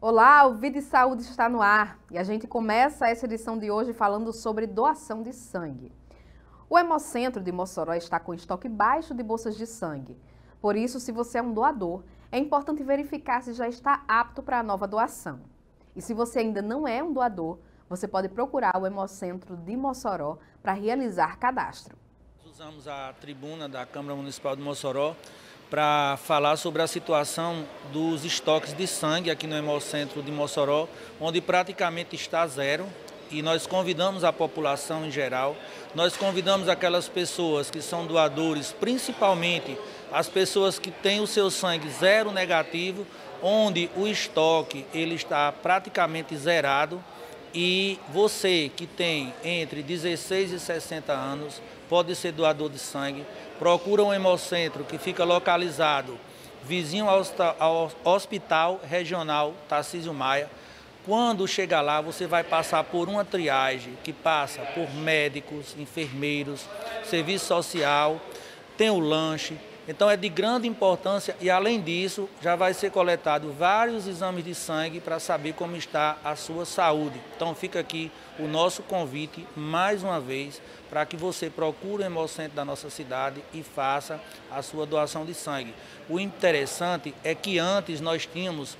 Olá, o Vida e Saúde está no ar e a gente começa essa edição de hoje falando sobre doação de sangue. O Hemocentro de Mossoró está com estoque baixo de bolsas de sangue. Por isso, se você é um doador, é importante verificar se já está apto para a nova doação. E se você ainda não é um doador, você pode procurar o Hemocentro de Mossoró para realizar cadastro. Usamos a tribuna da Câmara Municipal de Mossoró para falar sobre a situação dos estoques de sangue aqui no Hemocentro de Mossoró, onde praticamente está zero, e nós convidamos a população em geral, nós convidamos aquelas pessoas que são doadores, principalmente as pessoas que têm o seu sangue zero negativo, onde o estoque ele está praticamente zerado, e você que tem entre 16 e 60 anos pode ser doador de sangue. Procura um Hemocentro que fica localizado vizinho ao Hospital Regional Tarcísio Maia. Quando chegar lá, você vai passar por uma triagem que passa por médicos, enfermeiros, serviço social, tem o lanche. Então é de grande importância e, além disso, já vai ser coletado vários exames de sangue para saber como está a sua saúde. Então fica aqui o nosso convite, mais uma vez, para que você procure o Hemocentro da nossa cidade e faça a sua doação de sangue. O interessante é que antes nós tínhamos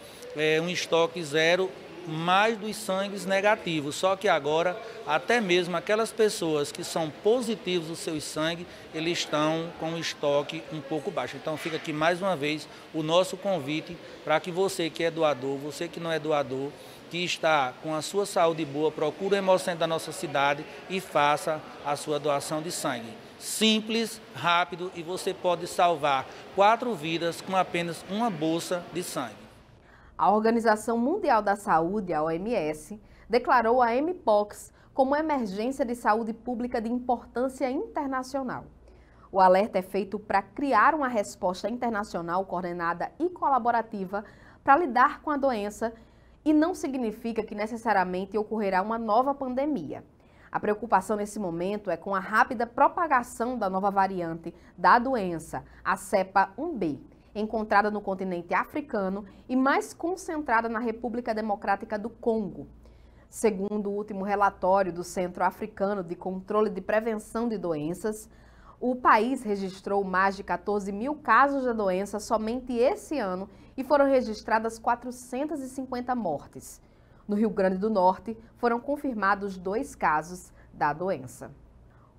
um estoque zero, mais dos sangues negativos, só que agora até mesmo aquelas pessoas que são positivos do seu sangue, eles estão com o estoque um pouco baixo. Então fica aqui mais uma vez o nosso convite para que você que é doador, você que não é doador, que está com a sua saúde boa, procure o Hemocentro da nossa cidade e faça a sua doação de sangue. Simples, rápido, e você pode salvar 4 vidas com apenas uma bolsa de sangue. A Organização Mundial da Saúde, a OMS, declarou a Mpox como emergência de saúde pública de importância internacional. O alerta é feito para criar uma resposta internacional coordenada e colaborativa para lidar com a doença e não significa que necessariamente ocorrerá uma nova pandemia. A preocupação nesse momento é com a rápida propagação da nova variante da doença, a cepa 1B, encontrada no continente africano e mais concentrada na República Democrática do Congo. Segundo o último relatório do Centro Africano de Controle de Prevenção de Doenças, o país registrou mais de 14 mil casos da doença somente esse ano e foram registradas 450 mortes. No Rio Grande do Norte, foram confirmados 2 casos da doença.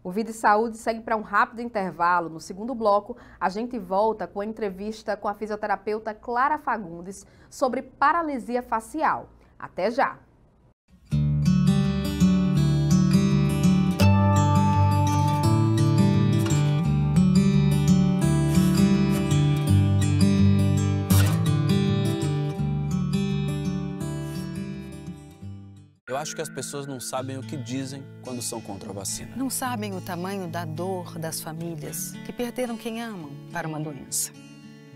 O Vida e Saúde segue para um rápido intervalo. No segundo bloco, a gente volta com a entrevista com a fisioterapeuta Clara Fagundes sobre paralisia facial. Até já! Eu acho que as pessoas não sabem o que dizem quando são contra a vacina. Não sabem o tamanho da dor das famílias que perderam quem amam para uma doença.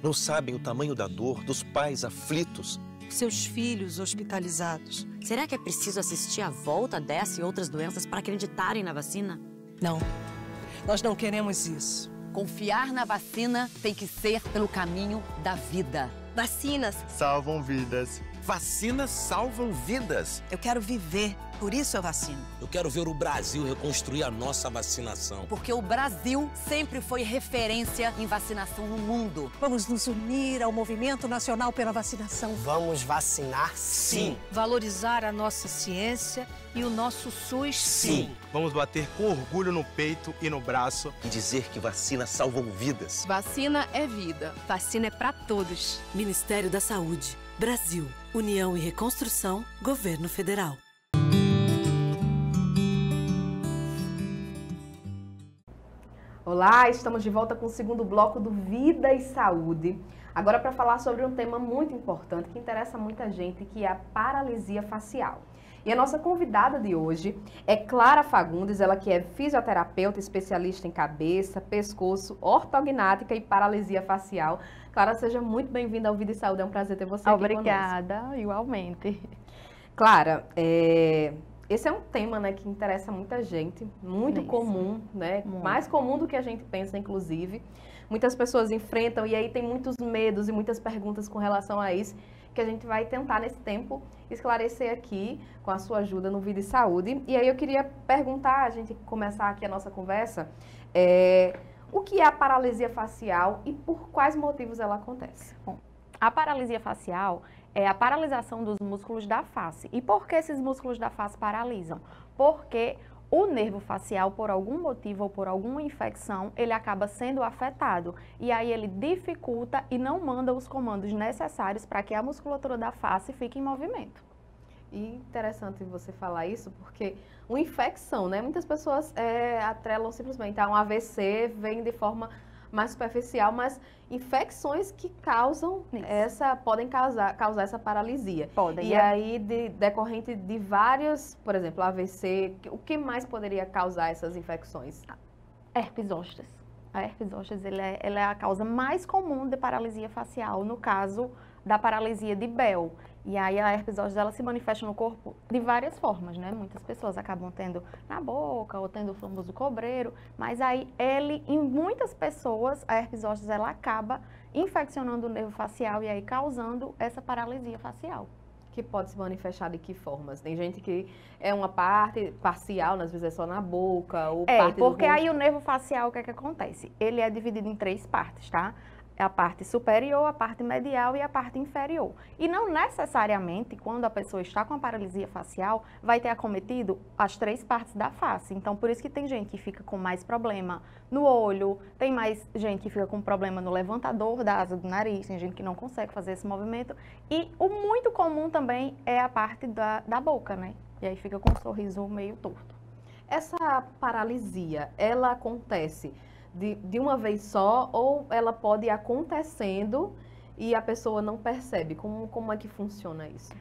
Não sabem o tamanho da dor dos pais aflitos. Seus filhos hospitalizados. Será que é preciso assistir à volta dessa e outras doenças para acreditarem na vacina? Não, nós não queremos isso. Confiar na vacina tem que ser pelo caminho da vida. Vacinas salvam vidas. Vacinas salvam vidas. Eu quero viver, por isso eu vacino. Eu quero ver o Brasil reconstruir a nossa vacinação. Porque o Brasil sempre foi referência em vacinação no mundo. Vamos nos unir ao movimento nacional pela vacinação. Vamos vacinar, sim. Valorizar a nossa ciência e o nosso SUS, sim. Vamos bater com orgulho no peito e no braço. E dizer que vacinas salvam vidas. Vacina é vida. Vacina é para todos. Ministério da Saúde. Brasil. União e Reconstrução. Governo Federal. Olá, estamos de volta com o segundo bloco do Vida e Saúde. Agora para falar sobre um tema muito importante que interessa muita gente, que é a paralisia facial. E a nossa convidada de hoje é Clara Fagundes, ela que é fisioterapeuta, especialista em cabeça, pescoço, ortognática e paralisia facial. Clara, seja muito bem-vinda ao Vida e Saúde, é um prazer ter você aqui conosco. Obrigada, igualmente. Clara, esse é um tema, né, que interessa muita gente, muito comum, né? Mais comum do que a gente pensa, inclusive. Muitas pessoas enfrentam e aí tem muitos medos e muitas perguntas com relação a isso. que a gente vai tentar, nesse tempo, esclarecer aqui com a sua ajuda no Vida e Saúde. E aí eu queria perguntar, a gente começar aqui a nossa conversa, o que é a paralisia facial e por quais motivos ela acontece? Bom, a paralisia facial é a paralisação dos músculos da face. E por que esses músculos da face paralisam? Porque o nervo facial, por algum motivo ou por alguma infecção, ele acaba sendo afetado. E aí ele dificulta e não manda os comandos necessários para que a musculatura da face fique em movimento. E interessante você falar isso, porque uma infecção, né? Muitas pessoas atrelam simplesmente a um AVC, vem de forma mais superficial, mas infecções que causam podem causar essa paralisia. Podem. E aí, decorrente de várias, por exemplo, AVC, o que mais poderia causar essas infecções? Herpes zoster. A herpes zoster, ela é a causa mais comum de paralisia facial, no caso da paralisia de Bell. E aí a herpes zoster, ela se manifesta no corpo de várias formas, né? Muitas pessoas acabam tendo na boca ou tendo o famoso cobreiro, mas aí em muitas pessoas, a herpes zoster, ela acaba infeccionando o nervo facial e aí causando essa paralisia facial. Que pode se manifestar de que formas? Tem gente que é uma parte parcial, às vezes é só na boca, ou parte do porque rosto. aí o nervo facial, o que é que acontece? Ele é dividido em 3 partes, tá? A parte superior, a parte medial e a parte inferior. E não necessariamente, quando a pessoa está com a paralisia facial, vai ter acometido as 3 partes da face. Então, por isso que tem gente que fica com mais problema no olho, tem mais gente que fica com problema no levantador da asa do nariz, tem gente que não consegue fazer esse movimento. E o muito comum também é a parte da boca, né? E aí fica com um sorriso meio torto. Essa paralisia, ela acontece de uma vez só ou ela pode ir acontecendo e a pessoa não percebe? Como é que funciona isso?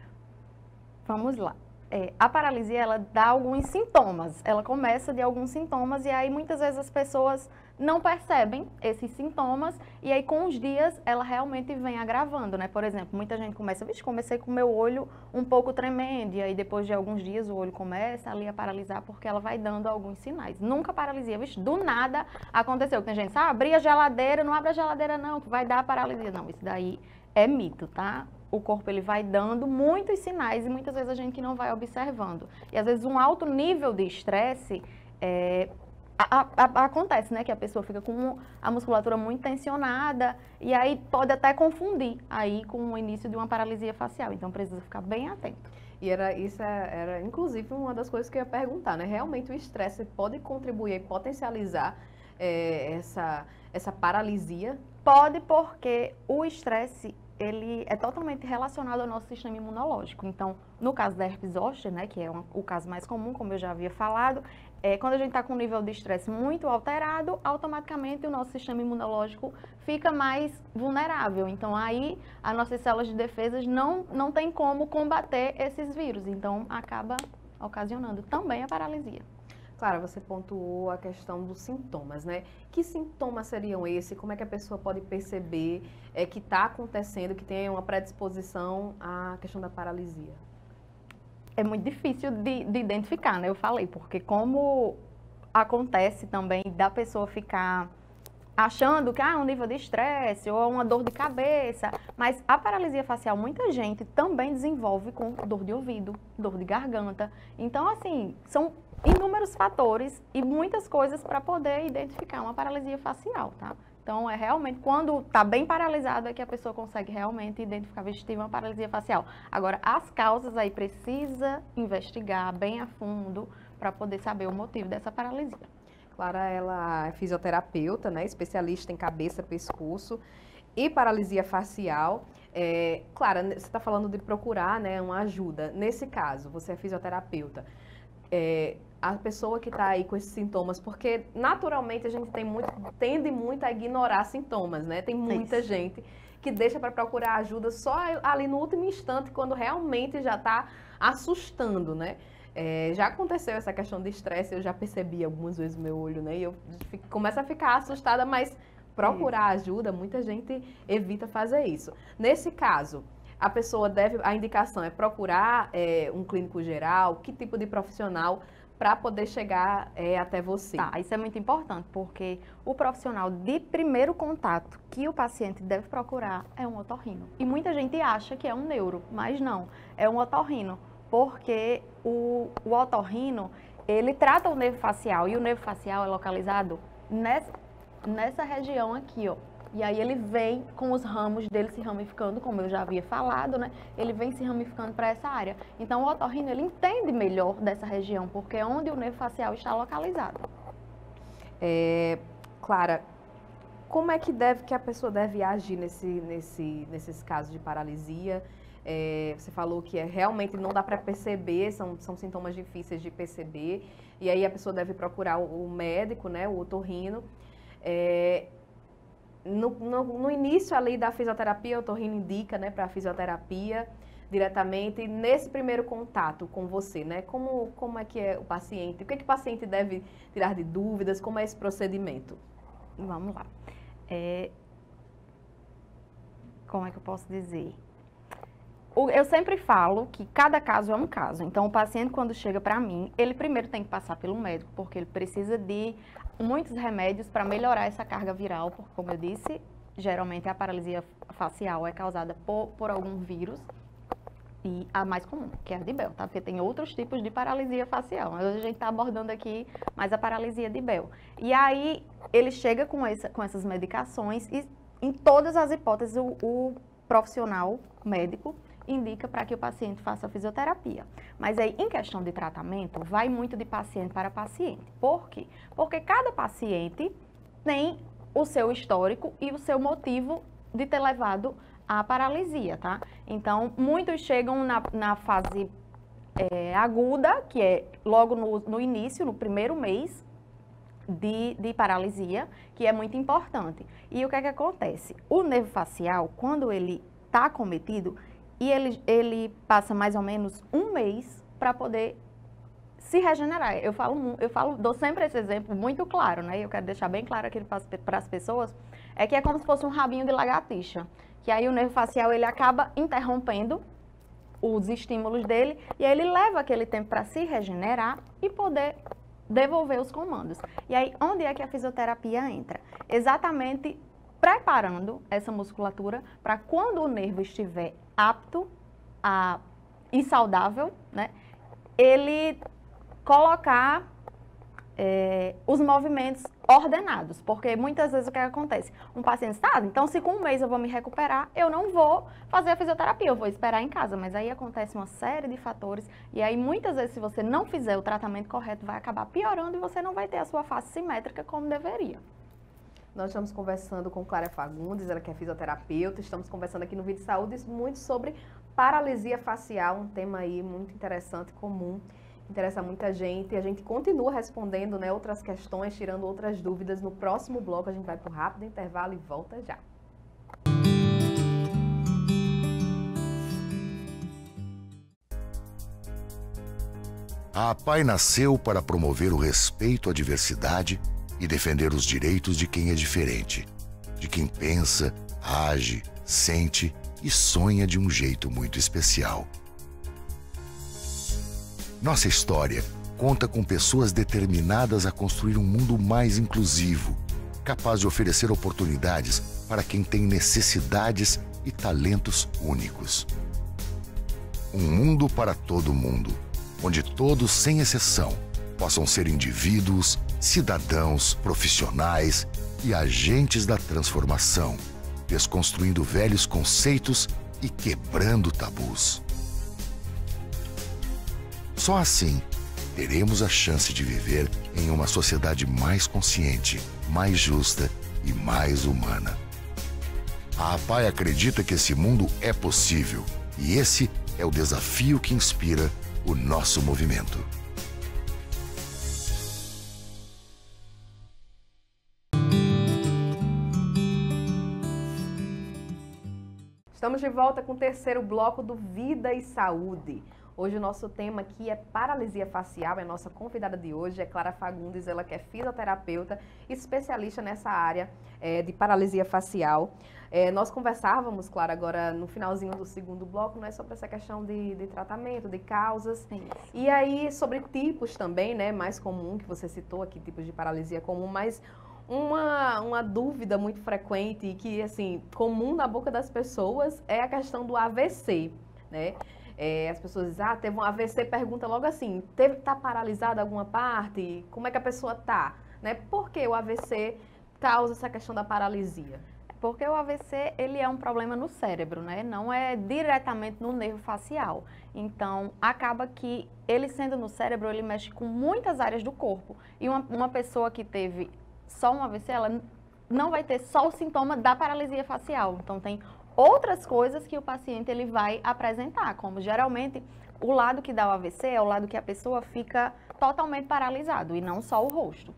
Vamos lá. A paralisia, ela dá alguns sintomas. Ela começa de alguns sintomas e aí muitas vezes as pessoas não percebem esses sintomas e aí com os dias ela realmente vem agravando, né? Por exemplo, muita gente comecei com o meu olho um pouco tremendo e aí depois de alguns dias o olho começa ali a paralisar porque ela vai dando alguns sinais. Nunca paralisia, do nada aconteceu. Tem gente, abri a geladeira, não abre a geladeira não, que vai dar paralisia. Não, isso daí é mito, tá? O corpo ele vai dando muitos sinais e muitas vezes a gente não vai observando. E às vezes um alto nível de estresse acontece, né? Que a pessoa fica com a musculatura muito tensionada e aí pode até confundir aí com o início de uma paralisia facial. Então precisa ficar bem atento. E isso era inclusive uma das coisas que eu ia perguntar, né? Realmente o estresse pode contribuir e potencializar essa paralisia? Pode, porque o estresse ele é totalmente relacionado ao nosso sistema imunológico. Então, no caso da herpes zoster, né, que é o caso mais comum, como eu já havia falado, quando a gente está com um nível de estresse muito alterado, automaticamente o nosso sistema imunológico fica mais vulnerável. Então, aí as nossas células de defesa não tem como combater esses vírus. Então, acaba ocasionando também a paralisia. Claro, você pontuou a questão dos sintomas, né? Que sintomas seriam esses? Como é que a pessoa pode perceber que está acontecendo, que tem uma predisposição à questão da paralisia? É muito difícil de identificar, né? Eu falei, porque como acontece também da pessoa ficar achando que é um nível de estresse ou uma dor de cabeça, mas a paralisia facial, muita gente também desenvolve com dor de ouvido, dor de garganta. Então, assim, são inúmeros fatores e muitas coisas para poder identificar uma paralisia facial, tá? Então, realmente, quando está bem paralisado é que a pessoa consegue realmente identificar, se tive uma paralisia facial. Agora, as causas aí precisa investigar bem a fundo para poder saber o motivo dessa paralisia. Clara, ela é fisioterapeuta, né? Especialista em cabeça, pescoço e paralisia facial. Clara, você está falando de procurar, né, uma ajuda. Nesse caso, você é fisioterapeuta. A pessoa que está aí com esses sintomas, porque naturalmente a gente tende muito a ignorar sintomas, né? Tem muita gente que deixa para procurar ajuda só ali no último instante, quando realmente já está assustando, né? Já aconteceu essa questão de estresse, eu já percebi algumas vezes no meu olho, né? E eu começo a ficar assustada, mas procurar ajuda, muita gente evita fazer isso. Nesse caso, a indicação é procurar um clínico geral, que tipo de profissional para poder chegar até você. Tá, isso é muito importante, porque o profissional de primeiro contato que o paciente deve procurar é um otorrino. E muita gente acha que é um neuro, mas não, é um otorrino, porque o otorrino, ele trata o nervo facial, e o nervo facial é localizado nessa região aqui, ó. E aí ele vem com os ramos dele se ramificando, como eu já havia falado, né? Ele vem se ramificando para essa área. Então o otorrino, ele entende melhor dessa região, porque é onde o nervo facial está localizado. Clara, como é que a pessoa deve agir nesses casos de paralisia? Você falou que realmente não dá para perceber, são sintomas difíceis de perceber, e aí a pessoa deve procurar o médico, né, o otorrino. No início ali da fisioterapia, o otorrino indica, né, para a fisioterapia diretamente. Nesse primeiro contato com você, né, como é que é o paciente? O que o paciente deve tirar de dúvidas? Como é esse procedimento? Vamos lá. Como é que eu posso dizer? Eu sempre falo que cada caso é um caso. Então, o paciente, quando chega para mim, ele primeiro tem que passar pelo médico, porque ele precisa de muitos remédios para melhorar essa carga viral, porque, como eu disse, geralmente a paralisia facial é causada por algum vírus, e a mais comum, que é a de Bell, tá? Porque tem outros tipos de paralisia facial. Mas hoje a gente está abordando aqui mais a paralisia de Bell. E aí, ele chega com essas medicações e, em todas as hipóteses, o profissional médico indica para que o paciente faça a fisioterapia. Mas aí, em questão de tratamento, vai muito de paciente para paciente. Por quê? Porque cada paciente tem o seu histórico e o seu motivo de ter levado à paralisia, tá? Então, muitos chegam na fase aguda, que é logo no início, no primeiro mês de paralisia, que é muito importante. E o que é que acontece? O nervo facial, quando ele está acometido, e ele passa mais ou menos um mês para poder se regenerar. Dou sempre esse exemplo muito claro, né? Eu quero deixar bem claro aqui para as pessoas, que é como se fosse um rabinho de lagartixa, que aí o nervo facial, ele acaba interrompendo os estímulos dele, e aí ele leva aquele tempo para se regenerar e poder devolver os comandos. E aí, onde é que a fisioterapia entra? Exatamente preparando essa musculatura para quando o nervo estiver apto e saudável, né, ele colocar os movimentos ordenados, porque muitas vezes o que acontece? Um paciente está, então se com um mês eu vou me recuperar, eu não vou fazer a fisioterapia, eu vou esperar em casa, mas aí acontece uma série de fatores, e aí muitas vezes se você não fizer o tratamento correto, vai acabar piorando e você não vai ter a sua face simétrica como deveria. Nós estamos conversando com Clara Fagundes, ela que é fisioterapeuta, estamos conversando aqui no Vida de Saúde muito sobre paralisia facial, um tema aí muito interessante, comum, que interessa muita gente. E a gente continua respondendo, né, outras questões, tirando outras dúvidas. No próximo bloco a gente vai para o rápido intervalo e volta já. A APAE nasceu para promover o respeito à diversidade e defender os direitos de quem é diferente, de quem pensa, age, sente e sonha de um jeito muito especial. Nossa história conta com pessoas determinadas a construir um mundo mais inclusivo, capaz de oferecer oportunidades para quem tem necessidades e talentos únicos. Um mundo para todo mundo, onde todos, sem exceção, possam ser indivíduos, cidadãos, profissionais e agentes da transformação, desconstruindo velhos conceitos e quebrando tabus. Só assim, teremos a chance de viver em uma sociedade mais consciente, mais justa e mais humana. A APAE acredita que esse mundo é possível e esse é o desafio que inspira o nosso movimento. Estamos de volta com o terceiro bloco do Vida e Saúde. Hoje o nosso tema aqui é paralisia facial, a nossa convidada de hoje é Clara Fagundes, ela que é fisioterapeuta, especialista nessa área de paralisia facial. Nós conversávamos, Clara, agora no finalzinho do segundo bloco, né, sobre essa questão de tratamento, de causas. Sim. E aí sobre tipos também, né, mais comum, que você citou aqui, tipos de paralisia comum, mas uma dúvida muito frequente e que, assim, comum na boca das pessoas é a questão do AVC, né? As pessoas dizem, teve um AVC, pergunta logo assim, tá paralisada alguma parte? Como é que a pessoa tá? Né? Por que o AVC causa essa questão da paralisia? Porque o AVC, ele é um problema no cérebro, né? Não é diretamente no nervo facial. Então, acaba que ele sendo no cérebro, ele mexe com muitas áreas do corpo. E uma pessoa que teve só um AVC, ela não vai ter só o sintoma da paralisia facial. Então, tem outras coisas que o paciente ele vai apresentar, como geralmente o lado que dá o AVC é o lado que a pessoa fica totalmente paralisado e não só o rosto.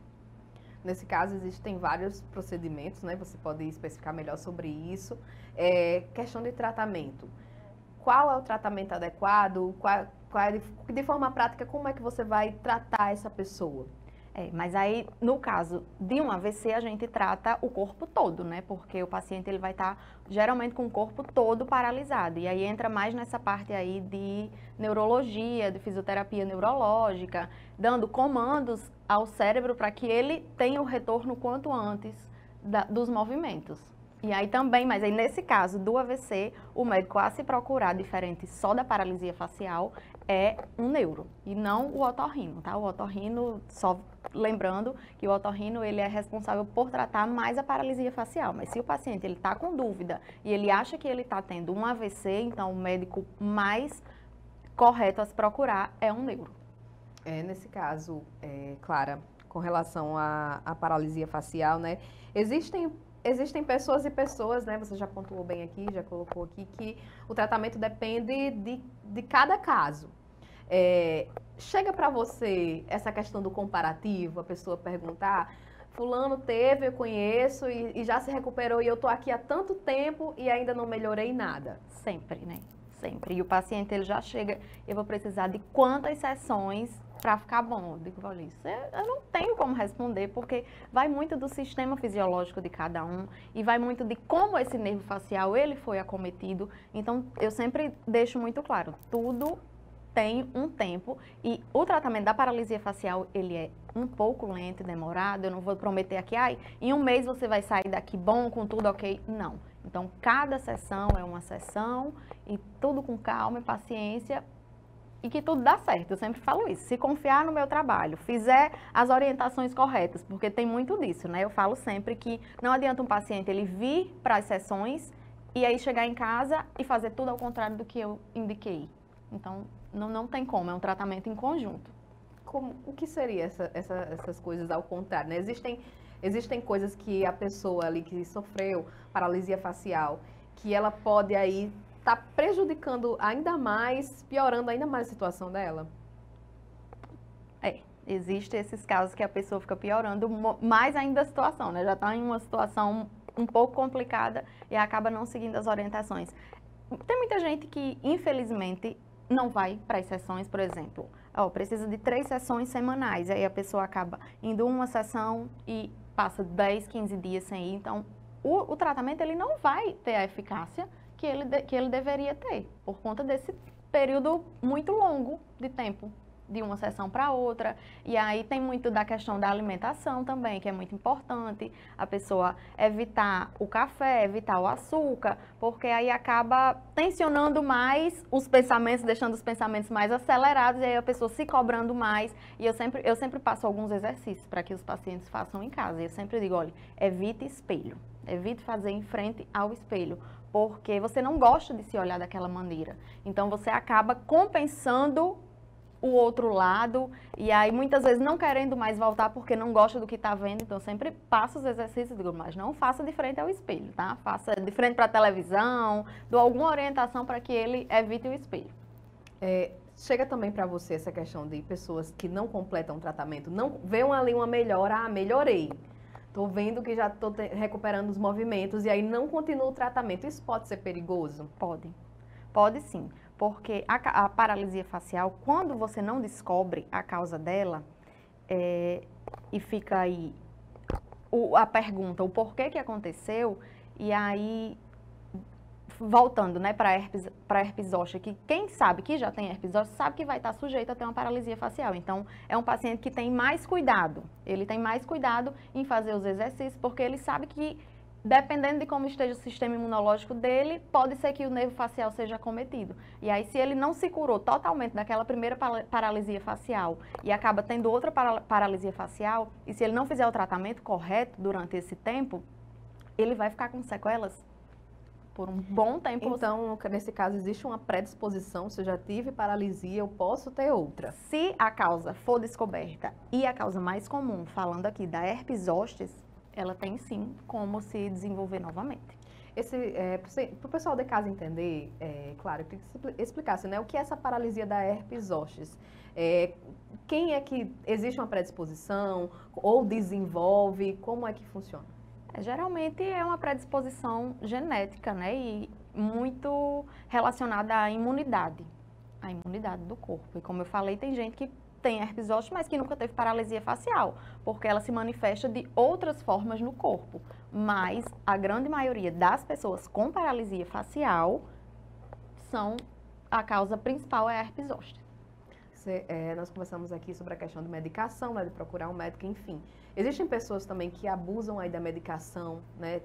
Nesse caso, existem vários procedimentos, né? Você pode especificar melhor sobre isso. Questão de tratamento. Qual é o tratamento adequado? De forma prática, como é que você vai tratar essa pessoa? Mas aí, no caso de um AVC, a gente trata o corpo todo, né? Porque o paciente ele vai estar geralmente com o corpo todo paralisado. E aí entra mais nessa parte aí de neurologia, de fisioterapia neurológica, dando comandos ao cérebro para que ele tenha o retorno quanto antes dos movimentos. E aí também, mas aí nesse caso do AVC, o médico a se procurar, diferente só da paralisia facial, é um neuro e não o otorrino, tá? O otorrino, só lembrando que o otorrino ele é responsável por tratar mais a paralisia facial, mas se o paciente ele está com dúvida e ele acha que ele está tendo um AVC, então o médico mais correto a se procurar é um neuro. Nesse caso, Clara, com relação à paralisia facial, né? Existem pessoas e pessoas, né? Você já pontuou bem aqui, já colocou aqui, que o tratamento depende de cada caso. Chega para você essa questão do comparativo, a pessoa perguntar, fulano teve, eu conheço e já se recuperou e eu tô aqui há tanto tempo e ainda não melhorei nada. Sempre, né? Sempre. E o paciente ele já chega, eu vou precisar de quantas sessões para ficar bom? Eu digo, olha, isso eu não tenho como responder, porque vai muito do sistema fisiológico de cada um e vai muito de como esse nervo facial ele foi acometido. Então, eu sempre deixo muito claro, tudo tem um tempo e o tratamento da paralisia facial, ele é um pouco lento e demorado. Eu não vou prometer aqui, em um mês você vai sair daqui bom, com tudo ok. Não. Então, cada sessão é uma sessão e tudo com calma e paciência, e que tudo dá certo. Eu sempre falo isso. Se confiar no meu trabalho, fizer as orientações corretas, porque tem muito disso, né? Eu falo sempre que não adianta um paciente ele vir para as sessões e aí chegar em casa e fazer tudo ao contrário do que eu indiquei. Então, não tem como, é um tratamento em conjunto. O que seria essas coisas ao contrário, né? Existem coisas que a pessoa ali que sofreu paralisia facial, que ela pode aí tá prejudicando ainda mais, piorando ainda mais a situação dela? Existem esses casos que a pessoa fica piorando mais ainda a situação, né? Já está em uma situação um pouco complicada e acaba não seguindo as orientações. Tem muita gente que, infelizmente, não vai para as sessões, por exemplo. Precisa de 3 sessões semanais, aí a pessoa acaba indo uma sessão e passa 10, 15 dias sem ir. Então, o tratamento ele não vai ter a eficácia que ele deveria ter, por conta desse período muito longo de tempo, de uma sessão para outra. E aí tem muito da questão da alimentação também, que é muito importante, a pessoa evitar o café, evitar o açúcar, porque aí acaba tensionando mais os pensamentos, deixando os pensamentos mais acelerados, e aí a pessoa se cobrando mais. E eu sempre passo alguns exercícios para que os pacientes façam em casa. E eu sempre digo, olha, evite espelho, evite fazer em frente ao espelho, porque você não gosta de se olhar daquela maneira. Então, você acaba compensando o outro lado, e aí muitas vezes não querendo mais voltar porque não gosta do que está vendo. Então, sempre passo os exercícios, digo, mas não faça de frente ao espelho, tá? Faça de frente para a televisão, dou alguma orientação para que ele evite o espelho. Chega também para você essa questão de pessoas que não completam o tratamento, não veem ali uma melhora, melhorei. Estou vendo que já estou recuperando os movimentos e aí não continua o tratamento. Isso pode ser perigoso? Pode. Pode sim. Porque a paralisia facial, quando você não descobre a causa dela, e fica aí a pergunta, o porquê que aconteceu, e aí, voltando, né, para herpes zoster, que quem sabe que já tem herpes zoster, sabe que vai estar sujeito a ter uma paralisia facial. Então, é um paciente que tem mais cuidado. Ele tem mais cuidado em fazer os exercícios, porque ele sabe que, dependendo de como esteja o sistema imunológico dele, pode ser que o nervo facial seja acometido. E aí, se ele não se curou totalmente daquela primeira paralisia facial e acaba tendo outra paralisia facial, e se ele não fizer o tratamento correto durante esse tempo, ele vai ficar com sequelas por um bom tempo. Então, nesse caso, existe uma predisposição. Se eu já tive paralisia, eu posso ter outra. Se a causa for descoberta e a causa mais comum, falando aqui da herpes zoster, ela tem sim como se desenvolver novamente. Para o pessoal de casa entender, claro, eu queria que você explicasse, né, o que é essa paralisia da herpes zoster. Quem é que existe uma predisposição ou desenvolve? Como é que funciona? Geralmente é uma predisposição genética, né, e muito relacionada à imunidade do corpo. E como eu falei, tem gente que tem herpes zoster, mas que nunca teve paralisia facial, porque ela se manifesta de outras formas no corpo. Mas a grande maioria das pessoas com paralisia facial a causa principal é a herpes zoster. Nós conversamos aqui sobre a questão de medicação, né, de procurar um médico, enfim. Existem pessoas também que abusam aí da medicação, né?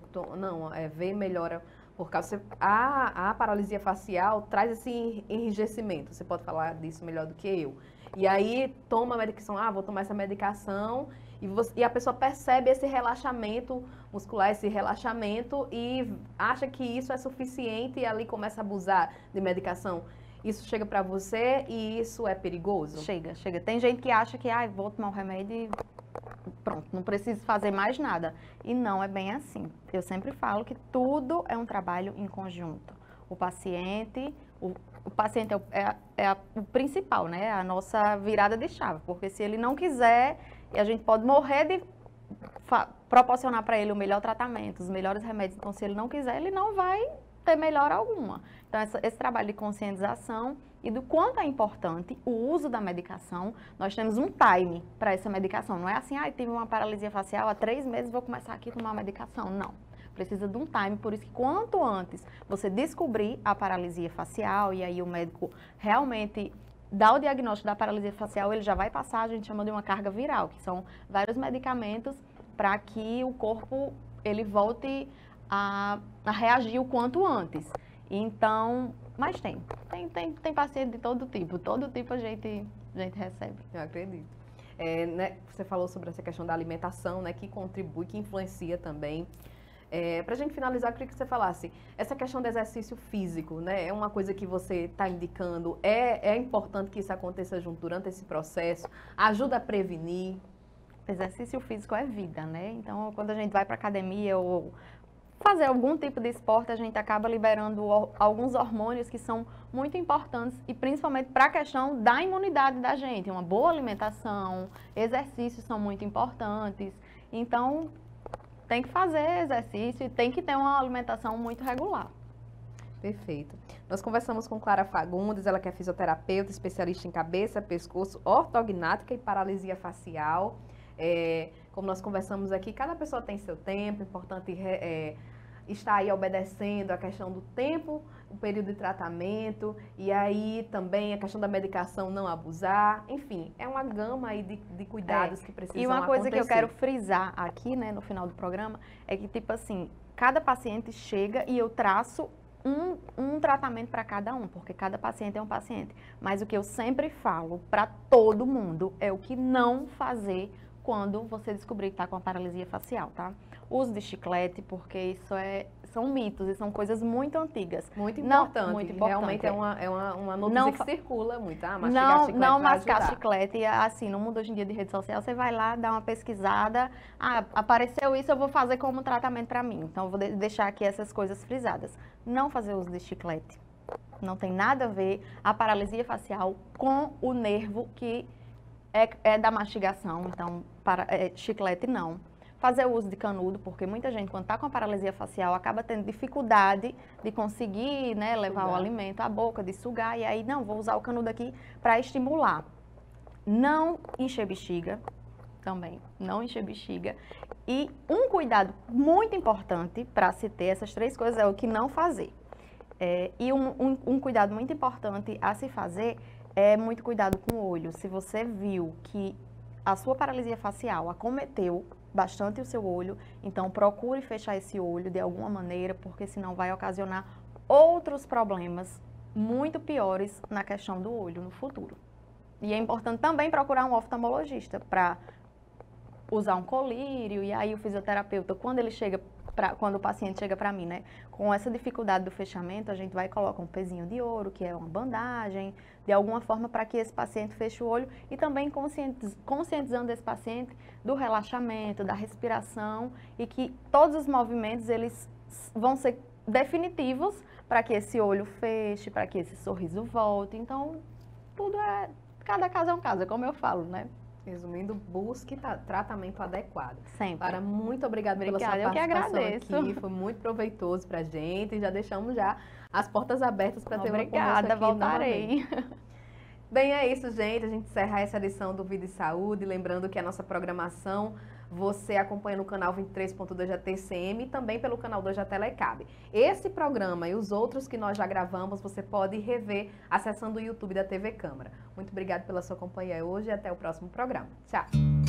Vê melhora por causa... A paralisia facial traz esse enrijecimento, você pode falar disso melhor do que eu. E aí toma a medicação, vou tomar essa medicação, e a pessoa percebe esse relaxamento muscular, esse relaxamento, e acha que isso é suficiente e ali começa a abusar de medicação. Isso chega para você e isso é perigoso? Chega. Tem gente que acha que, vou tomar um remédio e pronto, não preciso fazer mais nada. E não é bem assim. Eu sempre falo que tudo é um trabalho em conjunto. O paciente é o principal, né? A nossa virada de chave. Porque se ele não quiser, a gente pode morrer de proporcionar para ele o melhor tratamento, os melhores remédios. Então, se ele não quiser, ele não vai ter melhora alguma. Então, esse trabalho de conscientização e do quanto é importante o uso da medicação, nós temos um time para essa medicação. Não é assim, tive uma paralisia facial, há 3 meses vou começar aqui a tomar medicação. Não. Precisa de um time, por isso que quanto antes você descobrir a paralisia facial e aí o médico realmente dá o diagnóstico da paralisia facial, ele já vai passar, a gente chama de uma carga viral, que são vários medicamentos para que o corpo ele volte a reagir o quanto antes. Então, mas tem paciente de todo tipo a gente recebe. Eu acredito. Né, você falou sobre essa questão da alimentação, né, que contribui, que influencia também. Para a gente finalizar, eu queria que você falasse, essa questão do exercício físico, né, é uma coisa que você está indicando, é importante que isso aconteça junto durante esse processo, ajuda a prevenir? Exercício físico é vida, né? Então, quando a gente vai para academia ou fazer algum tipo de esporte, a gente acaba liberando alguns hormônios que são muito importantes e principalmente para a questão da imunidade da gente. Uma boa alimentação, exercícios são muito importantes. Então, tem que fazer exercício e tem que ter uma alimentação muito regular. Perfeito. Nós conversamos com Clara Fagundes, ela que é fisioterapeuta, especialista em cabeça, pescoço, ortognática e paralisia facial. Como nós conversamos aqui, cada pessoa tem seu tempo, é importante estar aí obedecendo a questão do tempo, o período de tratamento, e aí também a questão da medicação não abusar, enfim, é uma gama aí de cuidados que precisam acontecer. E uma coisa que eu quero frisar aqui, né, no final do programa, é que, tipo assim, cada paciente chega e eu traço um tratamento para cada um, porque cada paciente é um paciente. Mas o que eu sempre falo para todo mundo é o que não fazer quando você descobrir que está com a paralisia facial, tá? Uso de chiclete, porque isso são mitos e são coisas muito antigas. Muito importante. Muito importante. Realmente é uma notícia que circula muito. Mastigar chiclete não mascar chiclete. Assim, no mundo hoje em dia de rede social, você vai lá, dá uma pesquisada. Apareceu isso, eu vou fazer como tratamento para mim. Então, eu vou deixar aqui essas coisas frisadas. Não fazer uso de chiclete. Não tem nada a ver a paralisia facial com o nervo que é da mastigação, então chiclete não. fazer o uso de canudo, porque muita gente, quando está com a paralisia facial, acaba tendo dificuldade de conseguir, né, levar o alimento à boca, de sugar, e aí, não, vou usar o canudo aqui para estimular. Não encher bexiga, também, não encher bexiga. E um cuidado muito importante para se ter essas 3 coisas é o que não fazer. E um cuidado muito importante a se fazer é muito cuidado com o olho. Se você viu que a sua paralisia facial acometeu bastante o seu olho, então procure fechar esse olho de alguma maneira, porque senão vai ocasionar outros problemas muito piores na questão do olho no futuro. E é importante também procurar um oftalmologista para usar um colírio, e aí o fisioterapeuta, quando o paciente chega para mim, né, com essa dificuldade do fechamento, a gente vai colocar um pezinho de ouro, que é uma bandagem, de alguma forma para que esse paciente feche o olho e também conscientizando esse paciente do relaxamento, da respiração e que todos os movimentos eles vão ser definitivos para que esse olho feche, para que esse sorriso volte. Então, cada caso é um caso, é como eu falo, né? Resumindo, busque tratamento adequado. Sempre. Para, muito obrigada pela sua participação eu que agradeço. aqui. Foi muito proveitoso para a gente. Já deixamos as portas abertas para ter uma conversa aqui. Obrigada, voltarei. Bem, é isso, gente. A gente encerra essa edição do Vida e Saúde. Lembrando que a nossa programação você acompanha no canal 23.2 da TCM e também pelo canal 2 da Telecab. Esse programa e os outros que nós já gravamos, você pode rever acessando o YouTube da TV Câmara. Muito obrigada pela sua companhia hoje e até o próximo programa. Tchau!